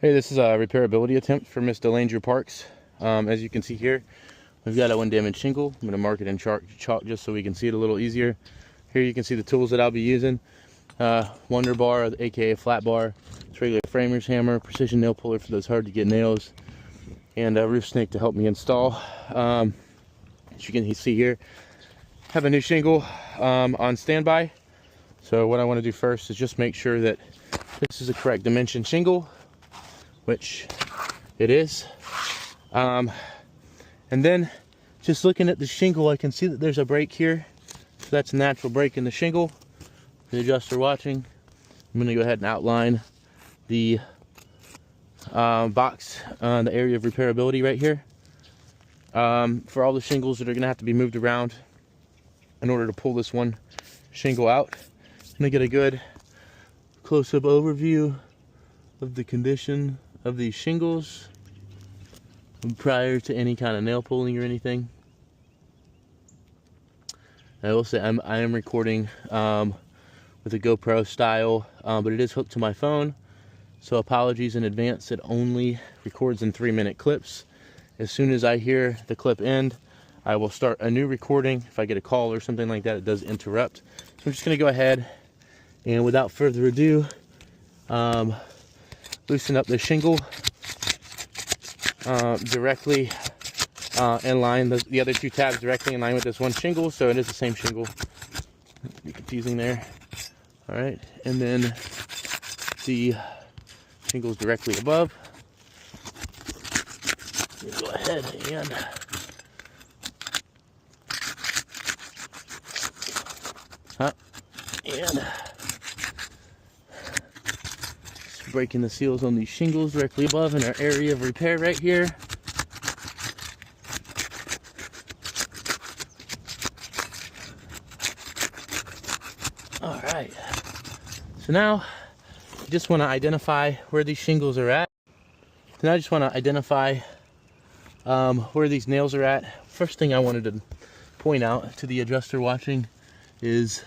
Hey, this is a repairability attempt for Miss Delanger Parks. As you can see here, we've got a one damaged shingle. I'm going to mark it in chalk just so we can see it a little easier. Here you can see the tools that I'll be using. Wonder bar, aka flat bar, it's regular framer's hammer, precision nail puller for those hard to get nails, and a roof snake to help me install. As you can see here, have a new shingle on standby. So what I want to do first is just make sure that this is the correct dimension shingle, which it is. And then just looking at the shingle, I can see that there's a break here. So that's a natural break in the shingle. For the adjuster watching, I'm gonna go ahead and outline the box on the area of repairability right here. For all the shingles that are gonna have to be moved around in order to pull this one shingle out, I'm gonna get a good close-up overview of the condition of these shingles prior to any kind of nail pulling or anything. I will say I am recording with a GoPro style, but it is hooked to my phone, so apologies in advance. It only records in 3-minute clips. As soon as I hear the clip end, I will start a new recording. If I get a call or something like that, it does interrupt. So I'm just going to go ahead and, without further ado, loosen up the shingle directly in line, the other two tabs directly in line with this one shingle, so it is the same shingle. It'd be confusing there. All right, and then the shingles directly above. Go ahead and breaking the seals on these shingles directly above in our area of repair right here. All right, so now I just want to identify where these shingles are at. So now I just want to identify where these nails are at. First thing I wanted to point out to the adjuster watching is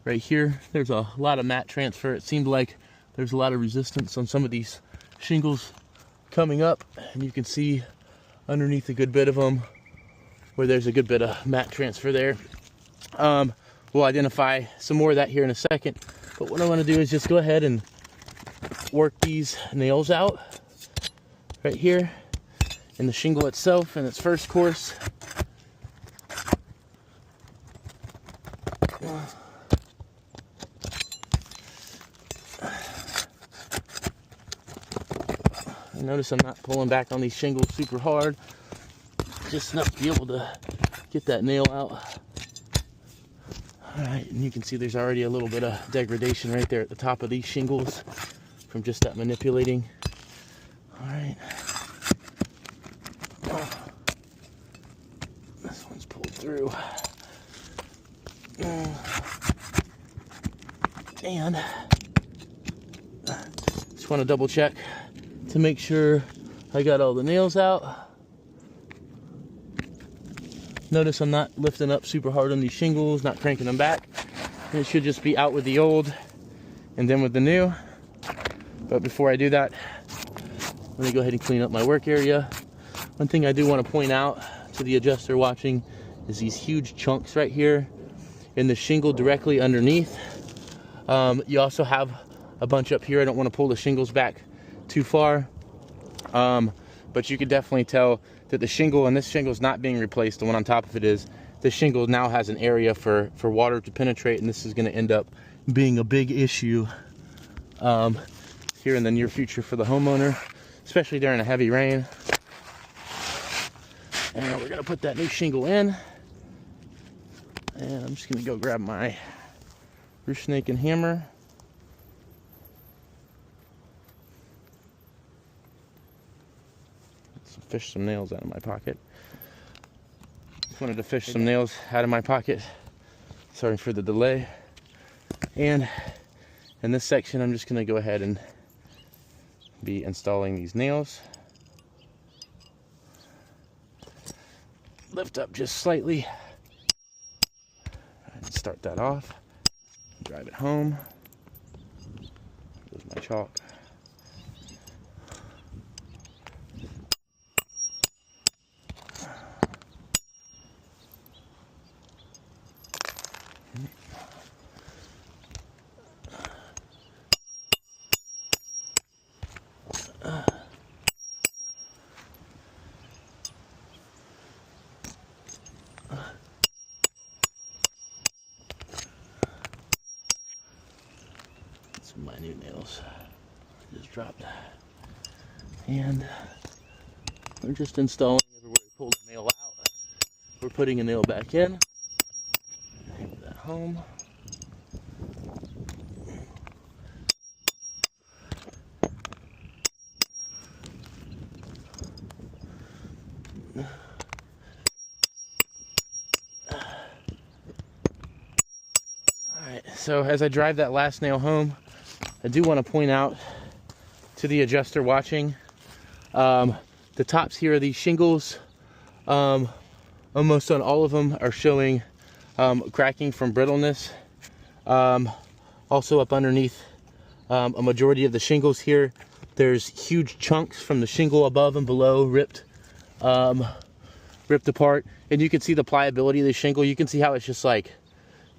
right here, there's a lot of mat transfer. It seemed like there's a lot of resistance on some of these shingles coming up, and you can see underneath a good bit of them where there's a good bit of mat transfer there. We'll identify some more of that here in a second, but what I want to do is just go ahead and work these nails out right here in the shingle itself in its first course. Notice I'm not pulling back on these shingles super hard, just enough to be able to get that nail out. All right, and you can see there's already a little bit of degradation right there at the top of these shingles from just that manipulating. All right. This one's pulled through. And just want to double check to make sure I got all the nails out. Notice I'm not lifting up super hard on these shingles, not cranking them back. It should just be out with the old and then with the new. But before I do that, let me go ahead and clean up my work area. One thing I do want to point out to the adjuster watching is these huge chunks right here in the shingle directly underneath. You also have a bunch up here. I don't want to pull the shingles back too far, but you could definitely tell that the shingle, and this shingle is not being replaced, the one on top of it is, this shingle now has an area for water to penetrate, and this is going to end up being a big issue here in the near future for the homeowner, especially during a heavy rain. And we're going to put that new shingle in, and I'm just going to go grab my roof snake and hammer. Fish some nails out of my pocket. Just wanted to fish some nails out of my pocket. Sorry for the delay. And in this section, I'm just going to go ahead and be installing these nails. Lift up just slightly. And start that off. Drive it home. There's my chalk. nails. Just dropped. And we're just installing everywhere we pulled the nail out. We're putting a nail back in. Hammer that home. Alright, so as I drive that last nail home, I do want to point out to the adjuster watching, the tops here of these shingles, almost on all of them are showing cracking from brittleness. Also up underneath a majority of the shingles here, there's huge chunks from the shingle above and below ripped apart, and you can see the pliability of the shingle. You can see how it's just like,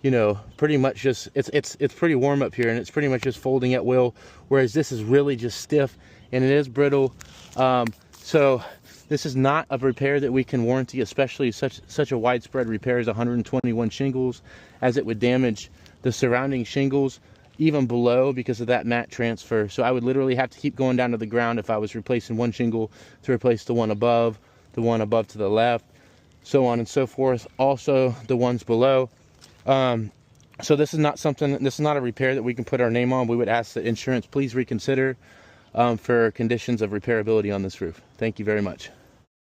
you know, pretty much just, it's pretty warm up here, and it's pretty much just folding at will, whereas this is really just stiff and it is brittle. So this is not a repair that we can warranty, especially such a widespread repair as 121 shingles, as it would damage the surrounding shingles even below because of that mat transfer. So I would literally have to keep going down to the ground if I was replacing one shingle to replace the one above to the left, so on and so forth, also the ones below. So this is not a repair that we can put our name on. We would ask the insurance please reconsider for conditions of repairability on this roof. Thank you very much.